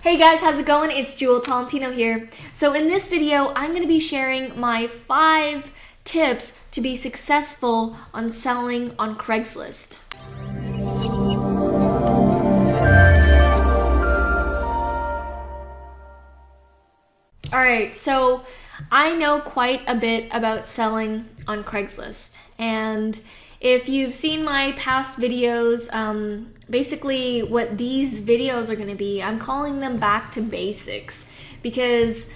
Hey guys, how's it going? It's Jewel Tolentino here. So in this video, I'm going to be sharing my 5 tips to be successful on selling on Craigslist. Alright, so I know quite a bit about selling on Craigslist, and if you've seen my past videos, basically what these videos are going to be, I'm calling them back to basics, because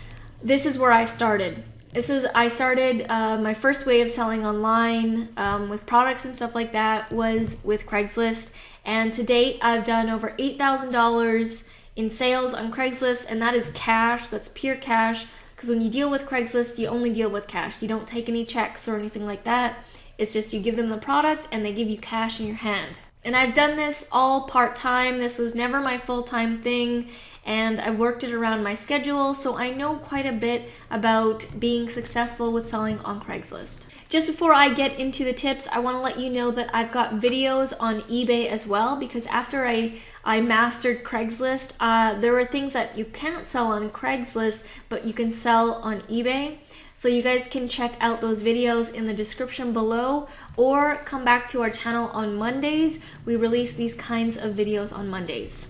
this is where I started. I started my first way of selling online with products and stuff like that was with Craigslist, and to date I've done over $8,000 in sales on Craigslist, and that is cash. That's pure cash, because when you deal with Craigslist, you only deal with cash. You don't take any checks or anything like that. It's just you give them the product and they give you cash in your hand. And I've done this all part-time. This was never my full-time thing, and I worked it around my schedule, so I know quite a bit about being successful with selling on Craigslist. Just before I get into the tips, I want to let you know that I've got videos on eBay as well, because after I mastered Craigslist, there were things that you can't sell on Craigslist, but you can sell on eBay. So you guys can check out those videos in the description below, or come back to our channel on Mondays. We release these kinds of videos on Mondays.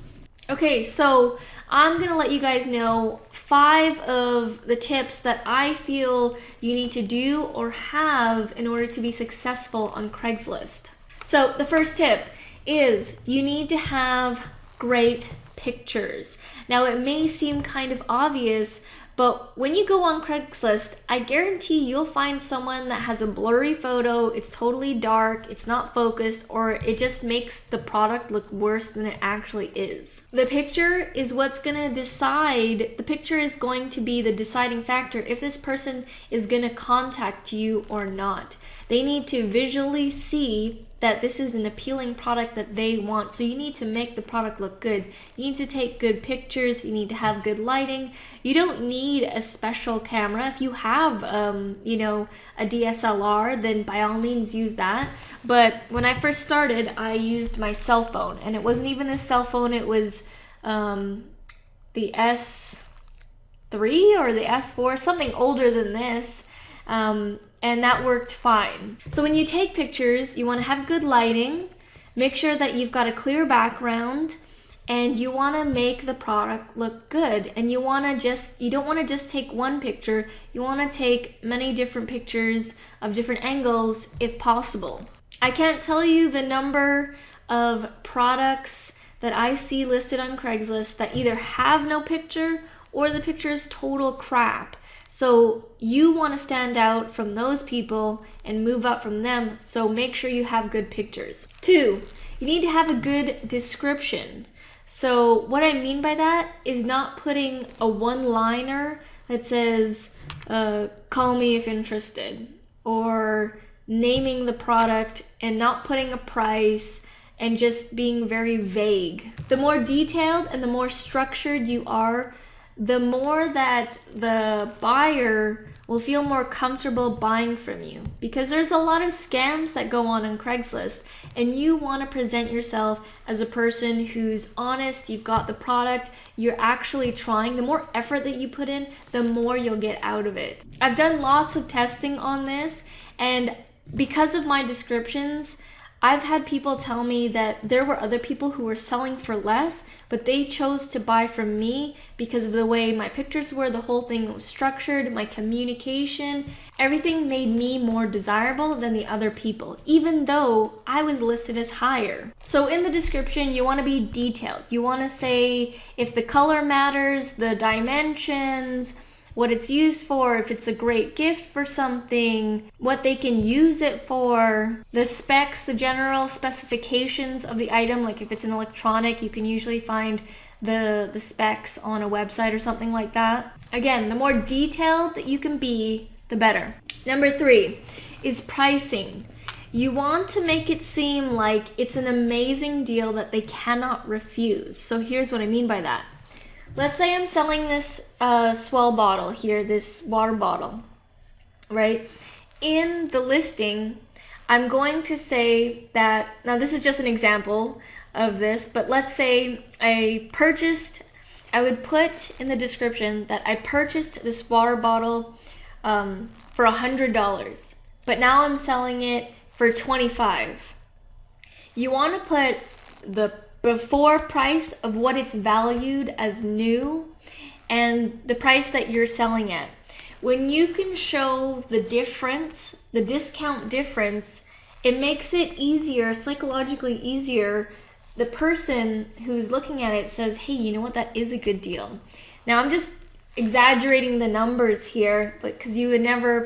Okay, so I'm gonna let you guys know 5 of the tips that I feel you need to do or have in order to be successful on Craigslist. So the first tip is you need to have great pictures. Now it may seem kind of obvious, but when you go on Craigslist, I guarantee you'll find someone that has a blurry photo, it's totally dark, it's not focused, or it just makes the product look worse than it actually is. The picture is what's gonna decide, the picture is going to be the deciding factor if this person is gonna contact you or not. They need to visually see that this is an appealing product that they want. So you need to make the product look good. You need to take good pictures. You need to have good lighting. You don't need a special camera. If you have, a DSLR, then by all means use that. But when I first started, I used my cell phone, and it wasn't even this cell phone. It was the S3 or the S4, something older than this. And that worked fine. So when you take pictures, you want to have good lighting, make sure that you've got a clear background, and you want to make the product look good. And you don't want to just take one picture, you want to take many different pictures of different angles if possible. I can't tell you the number of products that I see listed on Craigslist that either have no picture or the picture is total crap. So you want to stand out from those people and move up from them, so make sure you have good pictures. 2, you need to have a good description. So what I mean by that is not putting a one-liner that says, call me if interested, or naming the product and not putting a price and just being very vague. The more detailed and the more structured you are, the more that the buyer will feel more comfortable buying from you, because there's a lot of scams that go on Craigslist, and you want to present yourself as a person who's honest, you've got the product, you're actually trying. The more effort that you put in, the more you'll get out of it. I've done lots of testing on this, and because of my descriptions, I've had people tell me that there were other people who were selling for less, but they chose to buy from me because of the way my pictures were, the whole thing was structured, my communication, everything made me more desirable than the other people, even though I was listed as higher. So in the description, you want to be detailed. You want to say if the color matters, the dimensions, what it's used for, if it's a great gift for something, what they can use it for, the specs, the general specifications of the item. Like if it's an electronic, you can usually find the specs on a website or something like that. Again, the more detailed that you can be, the better. Number 3 is pricing. You want to make it seem like it's an amazing deal that they cannot refuse. So here's what I mean by that. Let's say I'm selling this Swell bottle here, this water bottle, right? In the listing, I'm going to say that, now this is just an example of this, but let's say I purchased I would put in the description that I purchased this water bottle for $100, but now I'm selling it for $25. You want to put the before price of what it's valued as new and the price that you're selling at. When you can show the difference, the discount difference, it makes it easier, psychologically easier. The person who's looking at it says, hey, you know what, that is a good deal. Now I'm just exaggerating the numbers here, but because you would never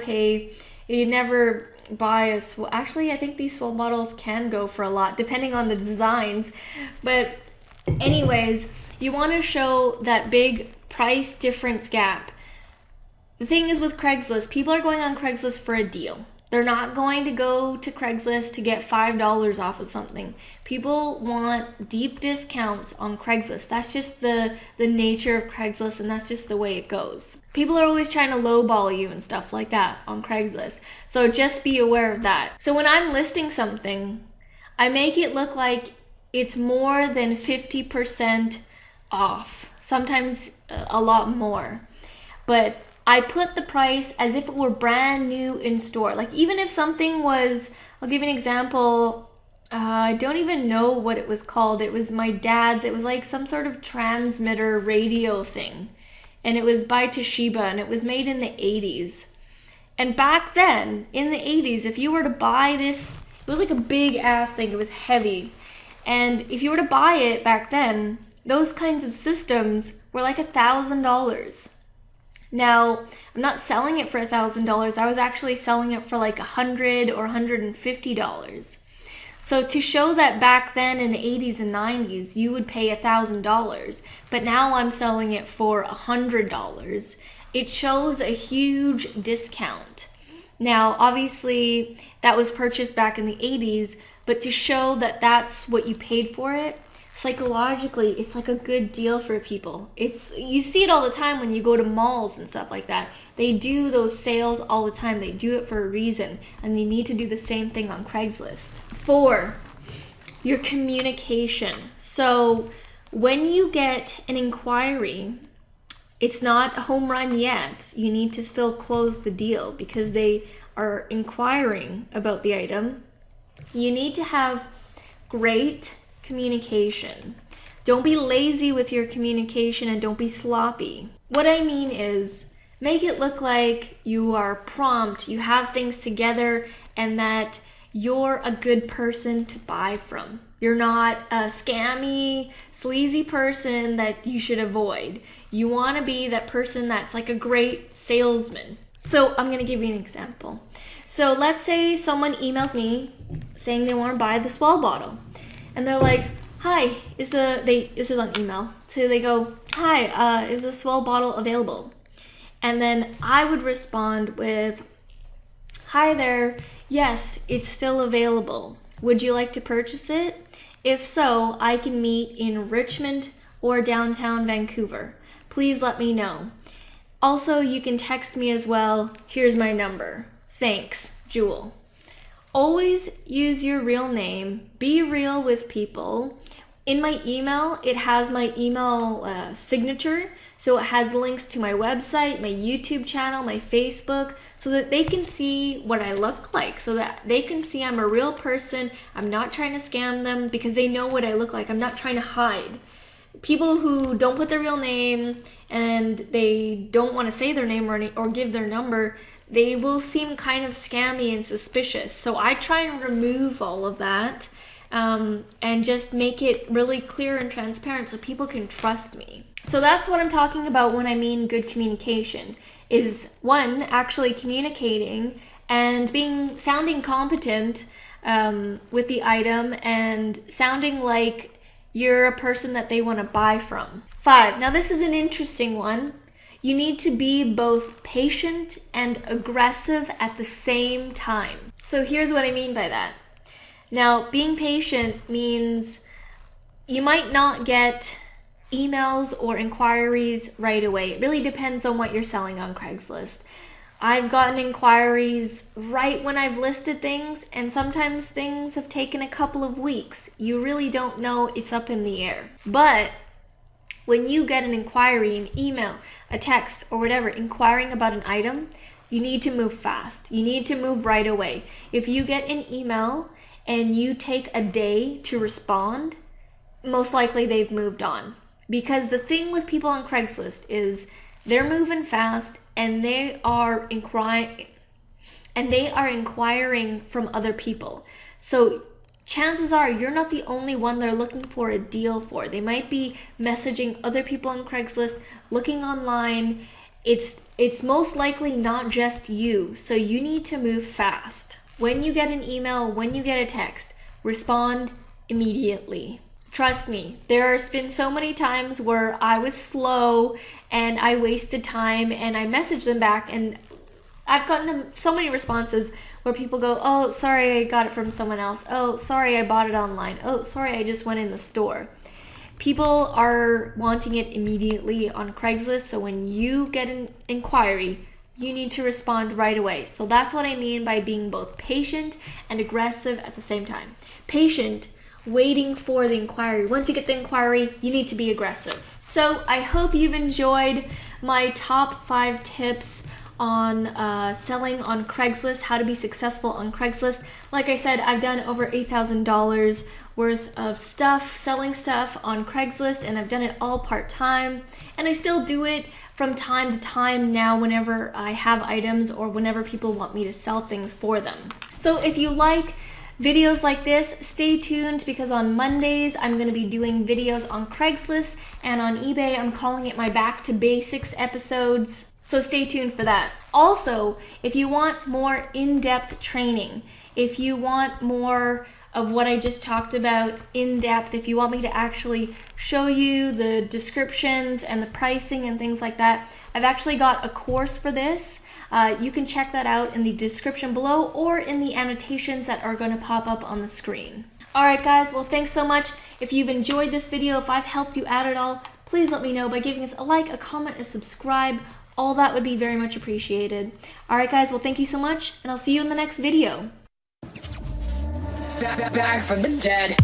buy a swell. Actually, I think these swell bottles can go for a lot depending on the designs. But anyways, you want to show that big price difference gap. The thing is with Craigslist, people are going on Craigslist for a deal. They're not going to go to Craigslist to get $5 off of something. People want deep discounts on Craigslist. That's just the nature of Craigslist, and that's just the way it goes. People are always trying to lowball you and stuff like that on Craigslist. So just be aware of that. So when I'm listing something, I make it look like it's more than 50% off. Sometimes a lot more. But I put the price as if it were brand new in store. Like even if something was, I'll give you an example. I don't even know what it was called. It was my dad's. It was like some sort of transmitter radio thing. And it was by Toshiba and it was made in the 80s. And back then, in the 80s, if you were to buy this, it was like a big ass thing. It was heavy. And if you were to buy it back then, those kinds of systems were like $1,000. Now, I'm not selling it for $1,000. I was actually selling it for like $100 or $150. So to show that back then in the 80s and 90s, you would pay $1,000, but now I'm selling it for $100, it shows a huge discount. Now, obviously, that was purchased back in the 80s, but to show that that's what you paid for it, psychologically, it's like a good deal for people. You see it all the time when you go to malls and stuff like that. They do those sales all the time. They do it for a reason, and they need to do the same thing on Craigslist. 4, your communication. So when you get an inquiry, it's not a home run yet. You need to still close the deal because they are inquiring about the item. You need to have great communication. Don't be lazy with your communication and don't be sloppy. What I mean is, make it look like you are prompt, you have things together, and that you're a good person to buy from. You're not a scammy, sleazy person that you should avoid. You want to be that person that's like a great salesman. So I'm going to give you an example. So let's say someone emails me saying they want to buy the Swell bottle. And they're like, hi, this is on email. So they go, hi, is the Swell bottle available? And then I would respond with, hi there, yes, it's still available. Would you like to purchase it? If so, I can meet in Richmond or downtown Vancouver. Please let me know. Also, you can text me as well. Here's my number. Thanks, Jewel. Always use your real name. Be real with people. In my email, it has my email signature. So it has links to my website, my YouTube channel, my Facebook, so that they can see what I look like, so that they can see I'm a real person. I'm not trying to scam them because they know what I look like. I'm not trying to hide. People who don't put their real name and they don't want to say their name or give their number, they will seem kind of scammy and suspicious. So I try and remove all of that and just make it really clear and transparent so people can trust me. So that's what I'm talking about when I mean good communication, is 1, actually communicating and sounding competent with the item and sounding like you're a person that they want to buy from. 5, now this is an interesting one. You need to be both patient and aggressive at the same time. So here's what I mean by that. Now, being patient means you might not get emails or inquiries right away. It really depends on what you're selling on Craigslist. I've gotten inquiries right when I've listed things, and sometimes things have taken a couple of weeks. You really don't know, it's up in the air. But When you get an inquiry, an email, a text, or whatever, inquiring about an item, you need to move fast. You need to move right away. If you get an email and you take a day to respond, most likely they've moved on. Because the thing with people on Craigslist is they're moving fast and they are inquiring from other people. So chances are you're not the only one they're looking for a deal for. They might be messaging other people on Craigslist, looking online. It's most likely not just you. So you need to move fast. When you get an email, when you get a text, respond immediately. Trust me, there's been so many times where I was slow and I wasted time and I messaged them back, and I've gotten so many responses where people go, oh, sorry, I got it from someone else. Oh, sorry, I bought it online. Oh, sorry, I just went in the store. People are wanting it immediately on Craigslist, so when you get an inquiry, you need to respond right away. So that's what I mean by being both patient and aggressive at the same time. Patient, waiting for the inquiry. Once you get the inquiry, you need to be aggressive. So I hope you've enjoyed my top 5 tips on selling on Craigslist, how to be successful on Craigslist. Like I said, I've done over $8,000 worth of stuff, selling stuff on Craigslist, and I've done it all part-time, and I still do it from time to time now whenever I have items or whenever people want me to sell things for them. So if you like videos like this, stay tuned, because on Mondays I'm going to be doing videos on Craigslist, and on eBay I'm calling it my Back to Basics episodes. So stay tuned for that. Also, if you want more in-depth training, if you want more of what I just talked about in depth, if you want me to actually show you the descriptions and the pricing and things like that, I've actually got a course for this. You can check that out in the description below or in the annotations that are going to pop up on the screen. Alright guys, well thanks so much. If you've enjoyed this video, if I've helped you out at all, please let me know by giving us a like, a comment, a subscribe. All that would be very much appreciated. Alright guys, well thank you so much, and I'll see you in the next video. Back from the dead.